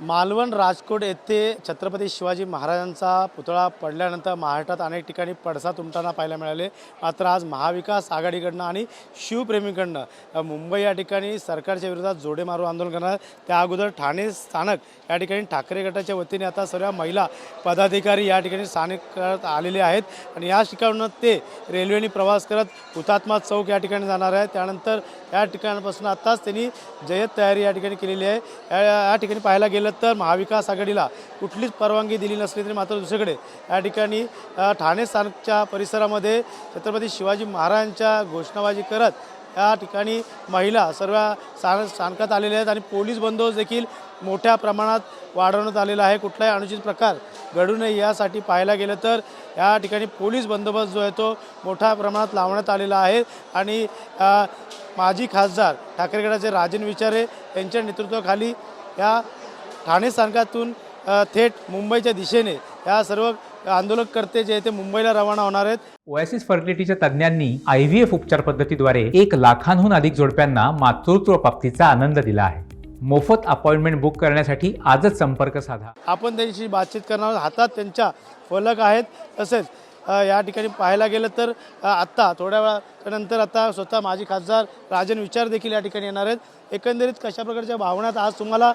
मालवण राजकोट येथे छत्रपती शिवाजी महाराजांचा पुतळा पडल्यानंतर महाराष्ट्रात अनेक ठिकाणी पडसाद उमटताना पाहायला मिळाले। मात्र आज महाविकास आघाडीकडनं आणि शिवप्रेमीकडनं मुंबई या ठिकाणी सरकारच्या विरोधात जोडे मारू आंदोलन करणार। त्या अगोदर ठाणे स्थानक या ठिकाणी ठाकरे गटाच्या वतीने आता सर्व महिला पदाधिकारी या ठिकाणी स्थानिक आलेले आहेत आणि या ठिकाणून ते रेल्वेने प्रवास करत हुतात्मा चौक या ठिकाणी जाणार आहे। त्यानंतर या ठिकाणापासून आताच त्यांनी जय्यत तयारी या ठिकाणी केलेली आहे। या ठिकाणी पाहायला गेलं तर महाविकास आघाडीला कुठलीच परवानगी दिली नसली तरी मात्र दुसरीकडे या ठिकाणी ठाणे स्थानकच्या परिसरामध्ये छत्रपती शिवाजी महाराजांच्या घोषणाबाजी करत या ठिकाणी महिला सर्व स्थानकात आलेल्या आहेत आणि पोलीस बंदोबस्त देखील मोठ्या प्रमाणात वाढवण्यात आलेला आहे। कुठलाही अनुचित प्रकार घडू नये यासाठी पाहायला गेलं तर या ठिकाणी पोलीस बंदोबस्त जो आहे तो मोठ्या प्रमाणात लावण्यात आलेला आहे आणि माजी खासदार ठाकरे गटाचे राजन विचारे यांच्या नेतृत्वाखाली या ठाणे स्थानकातून थेट मुंबईच्या दिशेने या सर्व आंदोलनकर्ते जे ते मुंबईला रवाना होणार आहेत। ओएसिस फर्टिलिटीच्या तज्ञांनी IVF उपचार पद्धतीद्वारे 1 लाखांहून अधिक जोडप्यांना मातृत्व प्राप्तीचा आनंद दिला आहे। मोफत अपॉइंटमेंट बुक करण्यासाठी आजच संपर्क साधा। आपण त्यांच्याशी बातचीत करणार, हातात त्यांच्या फलक आहेत। तसेच या ठिकाणी पाहायला गेलं तर आत्ता थोड्या वेळानंतर आता स्वतः माजी खासदार राजन विचार देखील या ठिकाणी येणार आहेत। एकंदरीत कशा प्रकारच्या भावनात आज तुम्हाला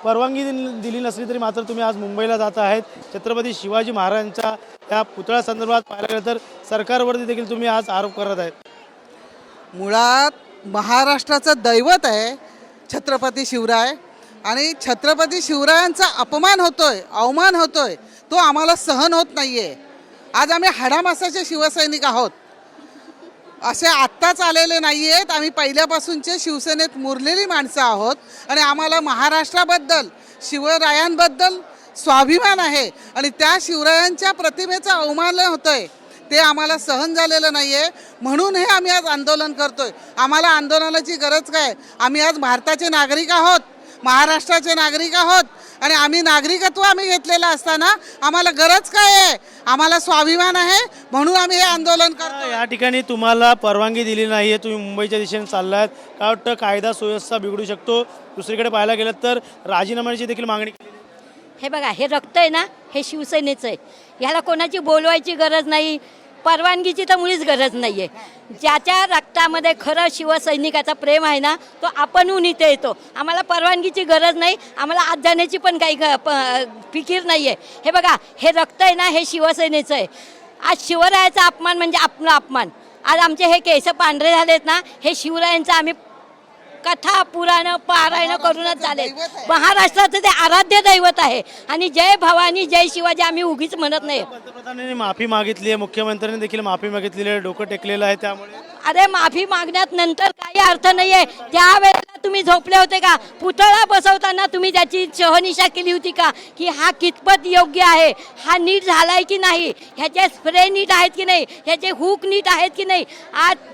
परवानगी दिली नसली तरी मात्र तुम्ही आज मुंबईला जात आहेत। छत्रपती शिवाजी महाराजांच्या या पुतळ्यासंदर्भात पाहायला गेलं तर सरकारवरती देखील तुम्ही आज आरोप करत आहेत। मुळात महाराष्ट्राचं दैवत आहे छत्रपती शिवराय आणि छत्रपती शिवरायांचा अपमान होतोय, अवमान होतोय, तो आम्हाला सहन होत नाहीये। आज आम्ही हाडामासाचे शिवसैनिक आहोत, असे आत्ताच आलेले नाही आहेत। आम्ही पहिल्यापासूनचे शिवसेनेत मुरलेली माणसं आहोत आणि आम्हाला महाराष्ट्राबद्दल शिवरायांबद्दल स्वाभिमान आहे आणि त्या शिवरायांच्या प्रतिमेचा अवमान होतोय ते आम्हाला सहन झालेलं नाही आहे। म्हणून हे आम्ही आज आंदोलन करतोय। आम्हाला आंदोलनाची गरज काय? आम्ही आज भारताचे नागरिक आहोत, महाराष्ट्राचे नागरिक आहोत आणि आम्ही नागरिकत्व घेतलेलं असताना आम्हाला गरज काय आहे? आम्हाला स्वाभिमान आहे म्हणून आम्ही हे आंदोलन करतो। या ठिकाणी तुम्हाला परवानगी दिली नाही आहे, तुम्ही मुंबईच्या दिशेने चाललात, काय वाटतं कायदा सुव्यवस्था बिघडू शकतो? दुसरीकडे पाहायला गेलं तर राजीनाम्याची देखील मागणी केली। हे बघा, हे रक्त आहे ना, हे शिवसेनेचं आहे। ह्याला कोणाची बोलवायची गरज नाही, परवानगीची तर मुळीच गरज नाही आहे। ज्याच्या रक्तामध्ये खरं शिवसैनिकाचा प्रेम आहे ना, तो आपणहून इथे येतो। आम्हाला परवानगीची गरज नाही, आम्हाला आत जाण्याची पण काही फिकीर नाही आहे। हे बघा, हे रक्त आहे ना, हे शिवसेनेचं आहे। आज शिवरायाचा अपमान म्हणजे आपला अपमान। आज आमचे हे केस पांढरे झालेत ना, हे शिवरायांचं आम्ही कथा पुराण पारायण करूनच झाले। महाराष्ट्राचं ते आराध्य दैवत आहे आणि जय भवानी जय शिवाजी आम्ही उगीच म्हणत नाही। पंतप्रधानांनी माफी मागितली आहे, मुख्यमंत्र्यांनी देखील माफी मागितलेली आहे, डोकं टेकलेलं आहे। त्यामुळे अरे माफी मागण्यात नंतर काही अर्थ नाही आहे। त्यावेळेला तुम्ही झोपले होते का? पुतळा बसवताना तुम्ही त्याची शहनिशा केली होती का की हा कितपत योग्य आहे, हा नीट झालाय की नाही, ह्याचे स्प्रे नीट आहेत की नाही, ह्याचे हुक नीट आहेत की नाही? आज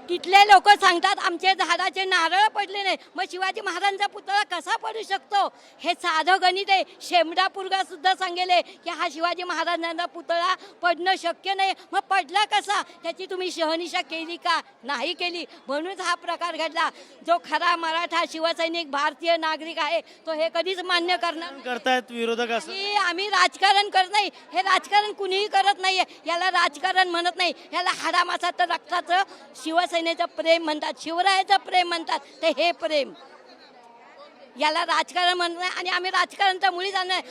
तिथले लोक सांगतात आमचे झाडाचे नारळ पडले नाही, मग शिवाजी महाराजांचा पुतळा कसा पडू शकतो? हे साधं गणित आहे। शेमडा पुरगा सुद्धा सांगेले की हा शिवाजी महाराजांचा पुतळा पडणं शक्य नाही, मग पडला कसा? त्याची तुम्ही शहनिशा केली का? नाही केली, म्हणूनच हा प्रकार घडला। जो खरा मराठा शिवसैनिक भारतीय नागरिक आहे तो हे कधीच मान्य करणार करतायत विरोधक असं की आम्ही राजकारण करत नाही। हे राजकारण कुणीही करत नाहीये, याला राजकारण म्हणत नाही, याला हाडामासाचं रक्ताचं शिवसेनेचं प्रेम म्हणतात, शिवरायाचं प्रेम म्हणतात। ते हे प्रेम, याला राजकारण म्हणत नाही आणि आम्ही राजकारण तर मुळी जाणार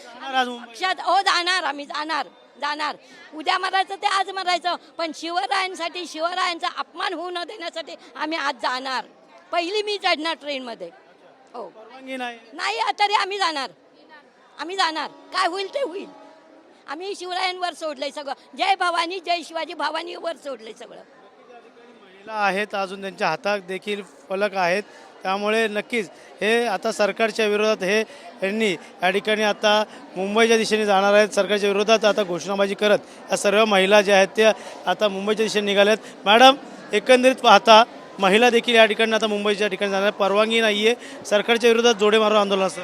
पक्षात हो जाणार, आम्ही जाणार। उद्या मरायचं ते आज मरायचं, पण शिवरायांसाठी शिवरायांचा अपमान होऊ न देण्यासाठी आम्ही आज जाणार। पहिली मी चढणार ट्रेनमध्ये। हो, परवानगी नाही तरी आम्ही जाणार, काय होईल ते होईल। आम्ही शिवरायांवर सोडलंय सगळं, जय भवानी जय शिवाजी भवानीवर सोडलंय सगळं। महिला आहेत, अजून त्यांच्या हातात देखील फलक आहेत, त्यामुळे नक्कीच हे आता सरकारच्या विरोधात यांनी या ठिकाणी आता मुंबईच्या दिशेने जाणार आहेत। सरकारच्या विरोधात आता घोषणाबाजी करत या सर्व महिला ज्या आहेत त्या आता मुंबईच्या दिशेने निघाल्यात। मॅडम, एकंदरीत पाहता महिला देखील या ठिकाणी आता मुंबईच्या ठिकाणी जाणार, परवानगी नाही आहे, सरकारच्या विरोधात जोडे मारून आंदोलन असं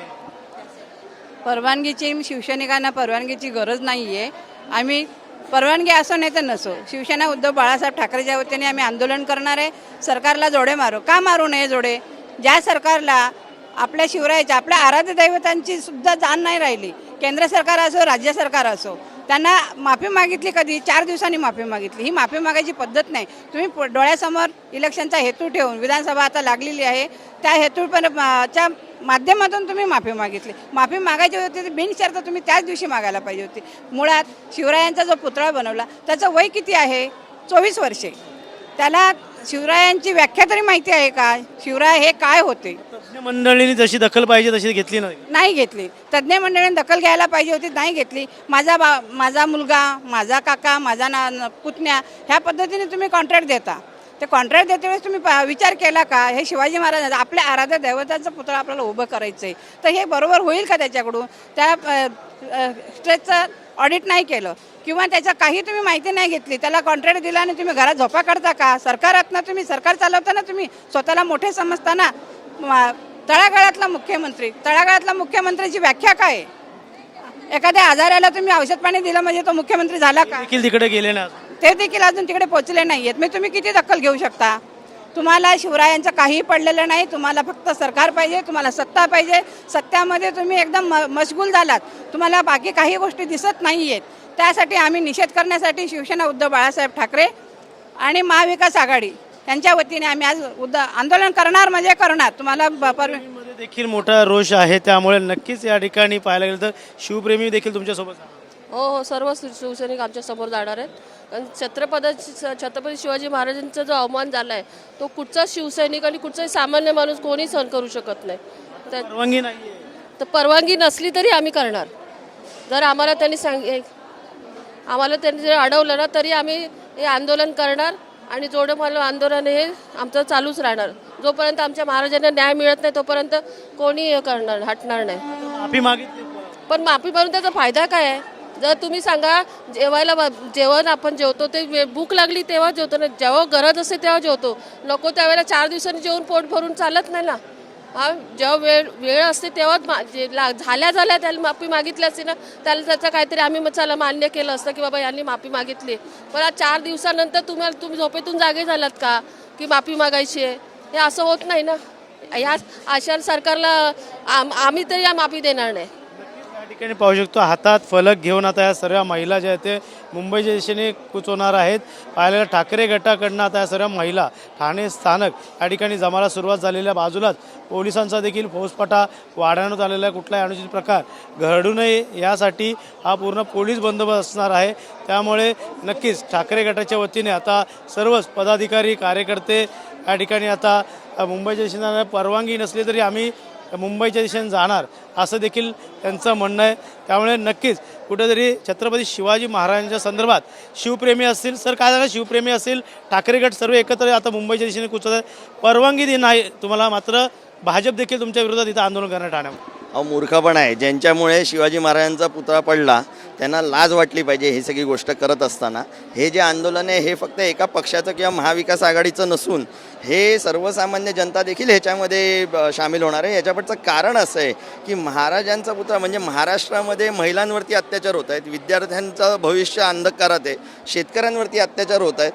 परवानगीची शिवसैनिकांना परवानगीची गरज नाही आहे। आम्ही परवानगी असो नाही तर नसो, शिवसेना उद्धव बाळासाहेब ठाकरेच्या वतीने आम्ही आंदोलन करणार आहे। सरकारला जोडे मारू का मारू नये जोडे? ज्या सरकारला आपल्या शिवरायाच्या आपल्या आराध्य दैवतांची सुद्धा जाण नाही राहिली. केंद्र सरकार असो राज्य सरकार असो, त्यांना माफी मागितली कधी 4 दिवसांनी माफी मागितली. ही माफी मागायची पद्धत नाही. तुम्ही डोळ्यासमोर इलेक्शनचा हेतू ठेवून, विधानसभा आता लागलेली आहे त्या हेतूच्या माध्यमातून तुम्ही माफी मागितली. माफी मागायची होती तर बिनशर्त तुम्ही त्याच दिवशी मागायला पाहिजे होती. मुळात शिवरायांचा जो पुतळा बनवला त्याचं वय किती आहे? 24 वर्षे. त्याला शिवरायांची व्याख्या तरी माहिती आहे का? शिवराय हे काय होते? तज्ज्ञ मंडळींनी जशी दखल पाहिजे तशी घेतली नाही. नाही घेतली. तज्ज्ञ मंडळीने दखल घ्यायला पाहिजे होती, नाही घेतली. माझा मुलगा, माझा काका, माझा पुतण्या ह्या पद्धतीने तुम्ही कॉन्ट्रॅक्ट देता. ते कॉन्ट्रॅक्ट देते वेळेस तुम्ही विचार केला का हे शिवाजी महाराज आपल्या आराध्य दैवताचं पुतळा आपल्याला उभं करायचं आहे तर हे बरोबर होईल का? त्याच्याकडून त्या स्टेजचं ऑडिट नाही केलं किंवा त्याचा काही तुम्ही माहिती नाही घेतली, त्याला कॉन्ट्रॅक्ट दिला आणि तुम्ही घरात झोपा करता का? सरकारात ना तुम्ही सरकार चालवताना तुम्ही स्वतःला मोठे समजताना तळागाळातला मुख्यमंत्र्याची व्याख्या काय आहे? एखाद्या आजाराला तुम्ही औषध पाणी दिलं म्हणजे तो मुख्यमंत्री झाला का? देखील तिकडे गेले ना. ते देखील अजून तिकडे पोहोचले नाही आहेत. मग तुम्ही किती दखल घेऊ शकता? तुम्हाला शिवरायांचं काहीही पडलेलं नाही. तुम्हाला फक्त सरकार पाहिजे, तुम्हाला सत्ता पाहिजे. सत्यामध्ये तुम्ही एकदम मशगूल झालात. तुम्हाला बाकी काही गोष्टी दिसत नाही आहेत. त्यासाठी आम्ही निषेध करण्यासाठी शिवसेना उद्धव बाळासाहेब ठाकरे आणि महाविकास आघाडी यांच्या वतीने आम्ही आज आंदोलन करणार म्हणजे करणार. तुम्हाला मध्ये देखील मोठा रोष आहे, त्यामुळे नक्कीच या ठिकाणी पाहायला गेलं तर शिवप्रेमी देखील तुमच्यासोबत आहेत. हो, सर्व शिवसैनिक आमच्या समोर जाणार आहेत. कारण छत्रपती शिवाजी महाराजांचा जो अवमान झाला आहे तो कुठचाच शिवसैनिक आणि कुठचाही सामान्य माणूस कोणी सहन करू शकत नाही. परवानगी नाहीये. तर परवानगी नसली तरी आम्ही करणार. जर आम्हाला त्यांनी जर अडवलं ना तरी आम्ही हे आंदोलन करणार आणि जोडमाल आंदोलन हे आमचं चालूच राहणार. जोपर्यंत आमच्या महाराजांना न्याय मिळत नाही तोपर्यंत कोणी हे करणार हटणार नाही. माफी मागितली पण माफी मारून त्याचा फायदा काय आहे? जर तुम्ही सांगा जेवण आपण जेवतो ते भूक लागली तेव्हा जेवतो ना, जेव्हा गरज असते तेव्हा जेवतो. नको त्यावेळेला 4 दिवसांनी जेवून पोट भरून चालत नाही ना. जेव्हा वेळ असते तेव्हा झाल्या त्याला माफी मागितली असते ना, त्याला त्याचं काहीतरी आम्ही चला मान्य केलं असतं की बाबा यांनी माफी मागितली. पण आज 4 दिवसानंतर तुम्ही झोपेतून जागे झालात का की माफी मागायची आहे? हे असं होत नाही ना. ह्या अशा सरकारला आम्ही तरी या माफी देणार नाही. या ठिकाणी पाहू शकतो हातात फलक घेऊन आता या सर्व महिला ज्या आहेत ते मुंबईच्या दिशेने कूच होणार आहेत. पाहिलेल्या ठाकरे गटाकडनं आता या सर्व महिला ठाणे स्थानक या ठिकाणी जमायला सुरुवात झालेल्या बाजूलाच पोलिसांचा देखील फौजफाटा वाढवण्यात आलेला आहे. कुठलाही अनुचित प्रकार घडू नये यासाठी हा पूर्ण पोलीस बंदोबस्त असणार आहे. त्यामुळे नक्कीच ठाकरे गटाच्या वतीने आता सर्वच पदाधिकारी कार्यकर्ते या ठिकाणी आता मुंबईच्या दिशेने परवानगी नसली तरी आम्ही मुंबईच्या दिशेने जाणार असं देखील त्यांचं म्हणणं आहे. त्यामुळे नक्कीच कुठेतरी छत्रपती शिवाजी महाराजांच्या संदर्भात शिवप्रेमी असतील सर काय झालं शिवप्रेमी असतील ठाकरे गट सर्व एकत्र आता मुंबईच्या दिशेने कुचत आहेत. परवानगी दे नाही तुम्हाला, मात्र भाजप देखील तुमच्या विरोधात इथं आंदोलन करणार ठाण्यामध्ये. अहो मूर्खपण आहे. ज्यांच्यामुळे शिवाजी महाराजांचा पुतळा पडला त्यांना लाज वाटली पाहिजे ही सगळी गोष्ट करत असताना. हे जे आंदोलन आहे हे फक्त एका पक्षाचं किंवा महाविकास आघाडीचं नसून हे सर्वसामान्य जनता देखील ह्याच्यामध्ये सामील होणार आहे. याच्याकडचं कारण असं आहे की महाराजांचा पुतळा म्हणजे महाराष्ट्रामध्ये महिलांवरती अत्याचार होत आहेत, विद्यार्थ्यांचं भविष्य अंधकारात आहे, शेतकऱ्यांवरती अत्याचार होत आहेत,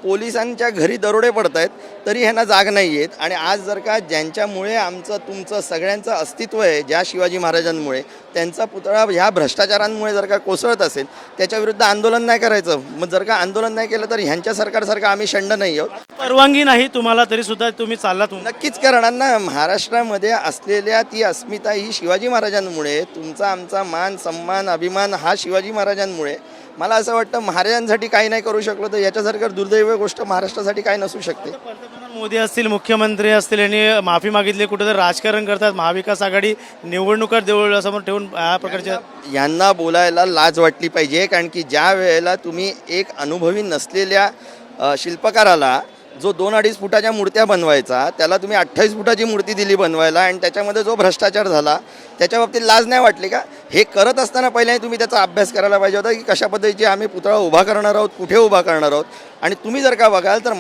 पोलिसांच्या घरी दरोडे पडत आहेत तरी ह्यांना जाग नाही आहेत. आणि आज जर का ज्यांच्यामुळे आमचं तुमचं सगळ्यांचं अस्तित्व आहे, ज्या शिवाजी महाराजांमुळे त्यांचा पुतळा ह्या भ्रष्टाचारांमुळे जर का कोसळत असेल त्याच्याविरुद्ध आंदोलन नाही करायचं. मग जर का आंदोलन नाही केलं तर ह्यांच्या सरकारसारखं आम्ही शंड नाही आहोत. परवानगी नाही तुम्हाला तरी सुद्धा तुम्ही चाललात. नक्कीच करणार ना. महाराष्ट्रामध्ये असलेल्या ती अस्मिता ही शिवाजी महाराजांमुळे, तुमचा आमचा मान सन्मान अभिमान हा शिवाजी महाराजांमुळे. मला असं वाटतं महाराजांसाठी काही नाही करू शकलो तर याच्यासारखं दुर्दैवी गोष्ट महाराष्ट्रासाठी काय नसू शकते. पंतप्रधान मोदी असतील, मुख्यमंत्री असतील यांनी माफी मागितली, कुठेतरी राजकारण करतात. महाविकास आघाडी निवडणुका देवळासमोर ठेवून या प्रकारच्या यांना बोलायला लाज वाटली पाहिजे. कारण की ज्या वेळेला तुम्ही एक अनुभवी नसलेल्या शिल्पकाराला जो 2-2.5 फुटाच्या मूर्त्या बनवायचा त्याला तुम्ही 28 फुटाची मूर्ती दिली बनवायला आणि त्याच्यामध्ये जो भ्रष्टाचार झाला त्याच्या बाबतीत लाज नाही वाटली का? हे करत असताना पहिल्यांदा तुम्ही त्याचा अभ्यास करायला पाहिजे होता की कशा पद्धतीचे आम्ही पुतळा उभा करणार आहोत, कुठे उभा करणार आहोत. आणि तुम्ही जर का बघाल तर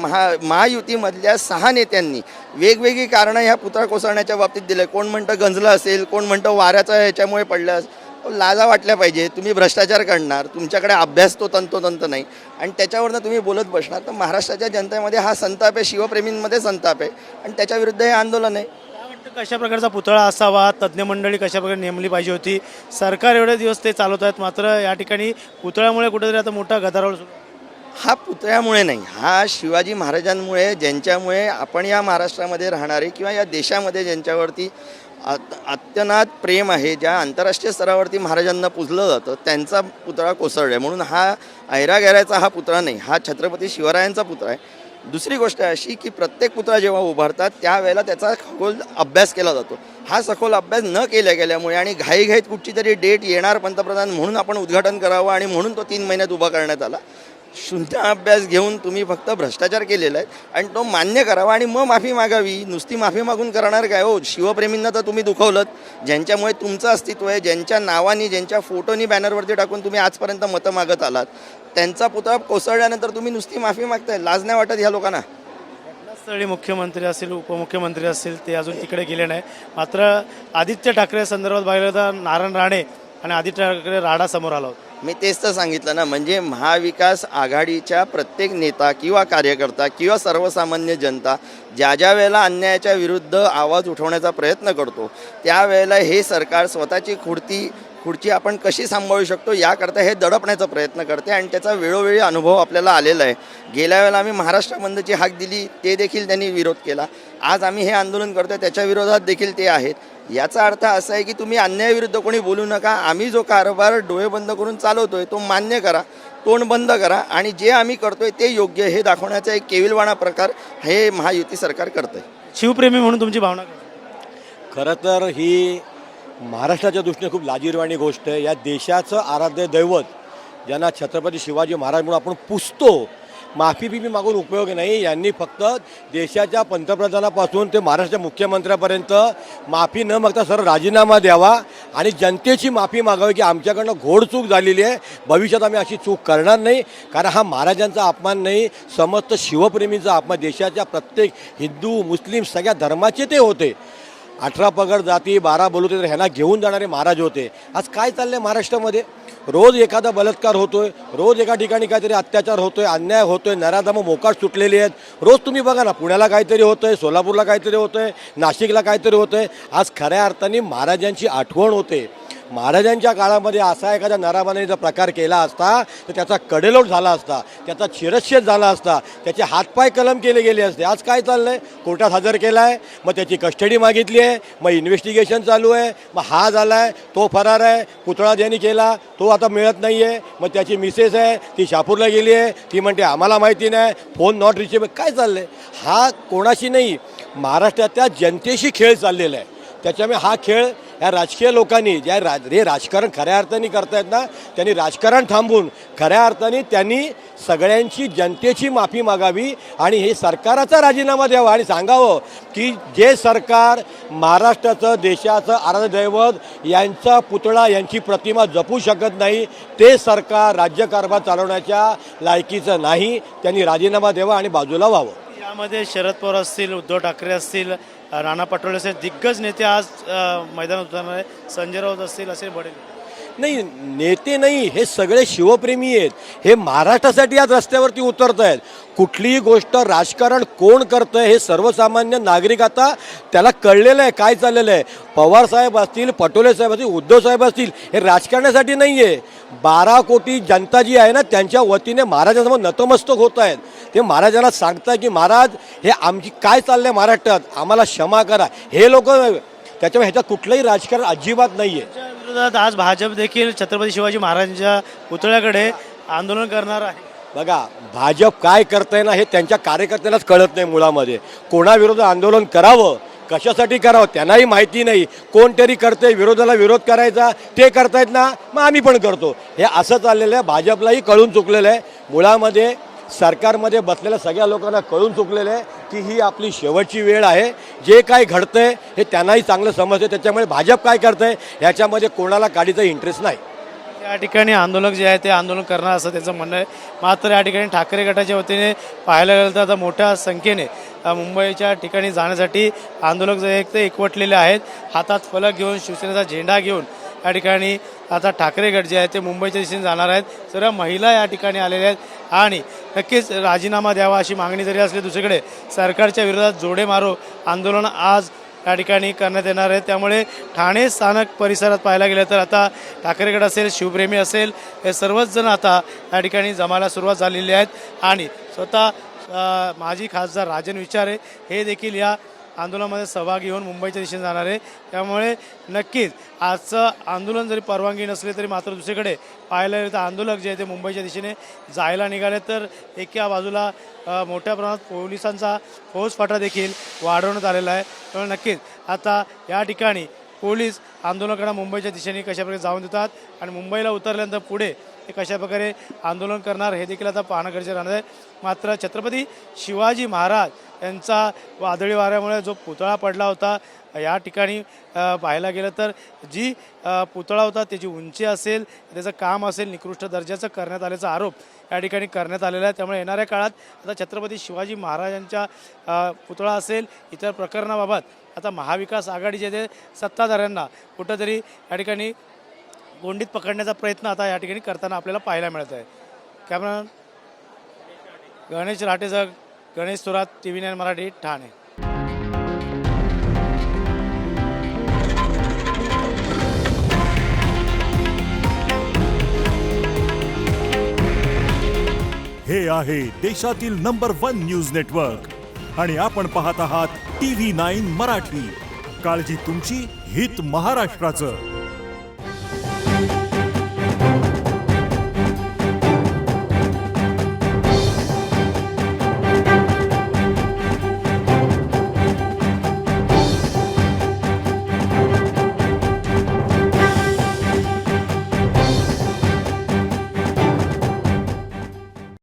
महायुतीमधल्या 6 नेत्यांनी वेगवेगळी कारणं ह्या पुतळा कोसळण्याच्या बाबतीत दिले. कोण म्हणतं गंजलं असेल, कोण म्हणतं वाऱ्याचा ह्याच्यामुळे पडलं. लाजा वाटल्या पाहिजे. तुम्ही भ्रष्टाचार करणार, तुमच्याकडे अभ्यास तो तंतोतंत नाही आणि त्याच्यावरनं तुम्ही बोलत बसणार तर महाराष्ट्राच्या जनतेमध्ये हा संताप आहे, शिवप्रेमींमध्ये संताप आहे आणि त्याच्याविरुद्ध हे आंदोलन आहे. कशा प्रकारचा पुतळा असावा, तज्ज्ञ मंडळी कशा प्रकारे नेमली पाहिजे होती, सरकार एवढे दिवस ते चालवत आहेत, मात्र या ठिकाणी पुतळ्यामुळे कुठेतरी आता मोठा गदारोळ सुरू आहे. हा पुतळ्यामुळे नाही, हा शिवाजी महाराजांमुळे, ज्यांच्यामुळे आपण या महाराष्ट्रामध्ये राहणारे किंवा या देशामध्ये ज्यांच्यावरती अत्यंत प्रेम आहे, ज्या आंतरराष्ट्रीय स्तरावरती महाराजांना पूजलं जातं, त्यांचा पुतळा कोसळला आहे. म्हणून हा ऐरागैराचा हा पुतळा नाही, हा छत्रपती शिवरायांचा पुतळा आहे. दुसरी गोष्ट अशी की प्रत्येक पुतळा जेव्हा उभारतात त्यावेळेला त्याचा सखोल अभ्यास केला जातो. हा सखोल अभ्यास न केल्या गेल्यामुळे आणि घाईघाईत कुठची तरी डेट येणार पंतप्रधान म्हणून आपण उद्घाटन करावं आणि म्हणून तो 3 महिन्यात उभा करण्यात आला. शून्य अभ्यास घेऊन तुम्ही फक्त भ्रष्टाचार केलेला आहे आणि तो मान्य करावा आणि मग माफी मागावी. नुसती माफी मागून करणार काय हो? शिवप्रेमींना तर तुम्ही दुखवलं, ज्यांच्यामुळे तुमचं अस्तित्व आहे, ज्यांच्या नावानी, ज्यांच्या फोटोनी बॅनरवरती टाकून तुम्ही आजपर्यंत मतं मागत आलात, त्यांचा पुतळा कोसळल्यानंतर तुम्ही नुसती माफी मागताय. लाज नाही वाटत ह्या लोकांना? घटनास्थळी मुख्यमंत्री असतील, उपमुख्यमंत्री असतील, ते अजून तिकडे गेले नाही. मात्र आदित्य ठाकरे संदर्भात पाहिलं तर नारायण राणे आणि आदित्य ठाकरे राडा समोर आला होता. मी तेच तर सांगितलं ना, म्हणजे महाविकास आघाडीच्या प्रत्येक नेता किंवा कार्यकर्ता किंवा सर्वसामान्य जनता ज्या ज्या वेळेला अन्यायाच्या विरुद्ध आवाज उठवण्याचा प्रयत्न करतो, त्यावेळेला हे सरकार स्वतःची खुर्ची आपण कशी सांभाळू शकतो याकरता हे दडपण्याचा प्रयत्न करते आणि त्याचा वेळोवेळी अनुभव आपल्याला आलेला आहे. गेल्या वेळेला आम्ही महाराष्ट्र बंदची हाक दिली, ते देखील त्यांनी विरोध केला. आज आम्ही हे आंदोलन करतोय, त्याच्या विरोधात देखील ते आहेत. याचा अर्थ असा आहे की तुम्ही अन्यायाविरुद्ध कोणी बोलू नका. आम्ही जो कारभार डोळे बंद करून चालवतोय तो मान्य करा, तोंड बंद करा आणि जे आम्ही करतोय ते योग्य हे दाखवण्याचा एक केविलवाणा प्रकार हे महायुती सरकार करतंय. शिवप्रेमी म्हणून तुमची भावना काय? खरं तर ही महाराष्ट्राच्या दृष्टीने खूप लाजिरवाणी गोष्ट आहे. या देशाचं आराध्य दैवत ज्यांना छत्रपती शिवाजी महाराज म्हणून आपण पुजतो, माफी मागून उपयोग नाही. यांनी फक्त देशाच्या पंतप्रधानापासून ते महाराष्ट्राच्या मुख्यमंत्र्यापर्यंत माफी न मागता सरळ राजीनामा द्यावा आणि जनतेची माफी मागावी की आमच्याकडनं घोडचूक झालेली आहे, भविष्यात आम्ही अशी चूक करणार नाही. कारण हा महाराजांचा अपमान नाही, समस्त शिवप्रेमींचा अपमान. देशाच्या प्रत्येक हिंदू मुस्लिम सगळ्या धर्माचे ते होते. 18 पगड जाती 12 बलुते तर ह्यांना घेऊन जाणारे महाराज होते. आज काय चाललंय महाराष्ट्रामध्ये? रोज एखादा बलात्कार होतोय, रोज एका ठिकाणी काहीतरी अत्याचार होतोय, अन्याय होतोय, नराधमं मोकाट सुटलेली आहेत. रोज तुम्ही बघा ना, पुण्याला काहीतरी होतंय, सोलापूरला काहीतरी होतंय, नाशिकला काहीतरी होतंय. आज खऱ्या अर्थाने महाराजांची आठवण होते. महाराजांच्या काळामध्ये असा एखाद्या नराधमाने जर प्रकार केला असता तर त्याचा कडेलोट झाला असता, त्याचा शिरच्छेद झाला असता, त्याचे हातपाय कलम केले गेले असते. आज काय चाललं आहे? कोर्टात हजर केला आहे, मग त्याची कस्टडी मागितली आहे, मग इन्व्हेस्टिगेशन चालू आहे, मग हा झाला आहे, तो फरार आहे, पुतळा ज्यांनी केला तो आता मिळत नाही आहे, मग त्याची मिसेस आहे ती शापूरला गेली आहे, ती म्हणते आम्हाला माहिती नाही, फोन नॉट रिचेबल. काय चाललं आहे? हा कोणाशी नाही, महाराष्ट्राच्या जनतेशी खेळ चाललेला आहे. त्याच्यामुळे हा खेळ ह्या राजकीय लोकांनी ज्या हे राजकारण खऱ्या अर्थाने करतायत ना, त्यांनी राजकारण थांबून खऱ्या अर्थाने त्यांनी सगळ्यांची जनतेची माफी मागावी आणि हे सरकाराचा राजीनामा द्यावा आणि सांगावं की जे सरकार महाराष्ट्राचं, देशाचं आराध्य दैवत यांचा पुतळा, यांची प्रतिमा जपू शकत नाही, ते सरकार राज्यकारभार चालवण्याच्या लायकीचं नाही. त्यांनी राजीनामा द्यावा आणि बाजूला व्हावं. यामध्ये शरद पवार असतील, उद्धव ठाकरे असतील, नाना पटोले असतील, दिग्गज नेते आज मैदानात उतरणार आहे. संजय राऊत असतील, असे बडे नाही, नेते नाही, हे सगळे शिवप्रेमी आहेत. हे महाराष्ट्रासाठी आज रस्त्यावरती उतरत आहेत. कुठलीही गोष्ट राजकारण कोण करतं हे सर्वसामान्य नागरिक आता त्याला कळलेलं आहे काय चाललेलं आहे. पवार साहेब असतील, पटोले साहेब असतील, उद्धव साहेब असतील, हे राजकारणासाठी नाही आहे. 12 कोटी जनता जी आहे ना, त्यांच्या वतीने महाराजांसमोर नतमस्तक होत आहेत. ते महाराजांना सांगतात की महाराज हे आमची काय चाललं आहे महाराष्ट्रात, आम्हाला क्षमा करा. हे लोक, त्याच्यामुळे ह्याच्यात कुठलंही राजकारण अजिबात नाही आहे. विरोधात आज भाजप देखील छत्रपती शिवाजी महाराजांच्या पुतळ्याकडे आंदोलन करणार आहे. बघा, भाजप काय करतंय ना हे त्यांच्या कार्यकर्त्यांनाच कळत नाही. मुळामध्ये कोणाविरोधात आंदोलन करावं, कशासाठी करावं त्यांनाही माहिती नाही. कोणतरी करते, विरोधाला विरोध करायचा, ते करतायत ना, मग आम्ही पण करतो. हे असं चाललेलं आहे. भाजपलाही कळून चुकलेलं आहे. मुळामध्ये सरकारमध्ये बसलेल्या सगळ्या लोकांना कळून चुकलेलं आहे की ही आपली शेवटची वेळ आहे. जे काय घडतंय हे त्यांनाही चांगलं समजतं. त्याच्यामुळे भाजप काय करतंय ह्याच्यामध्ये कोणाला काडीचा इंटरेस्ट नाही. या ठिकाणी आंदोलक जे आहे ते आंदोलन करणार असं त्याचं म्हणणं आहे. मात्र या ठिकाणी ठाकरे गटाच्या वतीने पाहायला गेलं तर आता मोठ्या संख्येने मुंबईच्या ठिकाणी जाण्यासाठी आंदोलक जे आहेत ते एकवटलेले आहेत. हातात फलक घेऊन, शिवसेनेचा झेंडा घेऊन या ठिकाणी आता ठाकरे गट जे आहे ते मुंबईच्या दिशेने जाणार आहेत. सर्व महिला या ठिकाणी आलेल्या आहेत आणि नक्कीच राजीनामा द्यावा अशी मागणी जरी असली, दुसरीकडे सरकारच्या विरोधात जोडे मारो आंदोलन आज या ठिकाणी करण्यात येणार आहे. त्यामुळे ठाणे स्थानक परिसरात पाहायला गेलं तर आता ठाकरेगड असेल, शिवप्रेमी असेल, हे सर्वच जण आता या ठिकाणी जमायला सुरुवात झालेली आहेत आणि स्वतः माजी खासदार राजन विचारे हे देखील या आंदोलनामध्ये सहभागी होऊन मुंबईच्या दिशेने जाणार आहे. त्यामुळे नक्कीच आजचं आंदोलन जरी परवानगी नसली तरी मात्र दुसरीकडे पाहायला गेलं तर आंदोलक जे आहे ते मुंबईच्या दिशेने जायला निघाले. तर एका बाजूला मोठ्या प्रमाणात पोलिसांचा फौजफाटा देखील वाढवण्यात आलेला आहे. त्यामुळे नक्कीच आता या ठिकाणी पोलीस आंदोलकांना मुंबईच्या दिशेने कशाप्रकारे जाऊन देतात आणि मुंबईला उतरल्यानंतर पुढे ते कशाप्रकारे आंदोलन करणार हे देखील आता पाहणं गरजेचं राहणार आहे. मात्र छत्रपती शिवाजी महाराज यांचा वादळी वाऱ्यामुळे जो पुतळा पडला होता या ठिकाणी पाहायला गेलं तर जी पुतळा होता त्याची उंची असेल, त्याचं काम असेल, निकृष्ट दर्जाचं करण्यात आल्याचा आरोप या ठिकाणी करण्यात आलेला आहे. त्यामुळे येणाऱ्या काळात आता छत्रपती शिवाजी महाराजांच्या पुतळा असेल इतर प्रकरणाबाबत आता महाविकास आघाडी जे आहे सत्ताधाऱ्यांना कुठंतरी या ठिकाणी गोंडीत पकडण्याचा प्रयत्न आता या ठिकाणी करताना आपल्याला पाहायला मिळत आहे. कॅमेरामॅन गणेश राटेसह गणेश थोरात, TV9 मराठी, ठाणे. हे आहे देशातील नंबर 1 न्यूज नेटवर्क आणि आपण पाहत आहात TV9 मराठी. काळजी तुमची, हित महाराष्ट्राचं.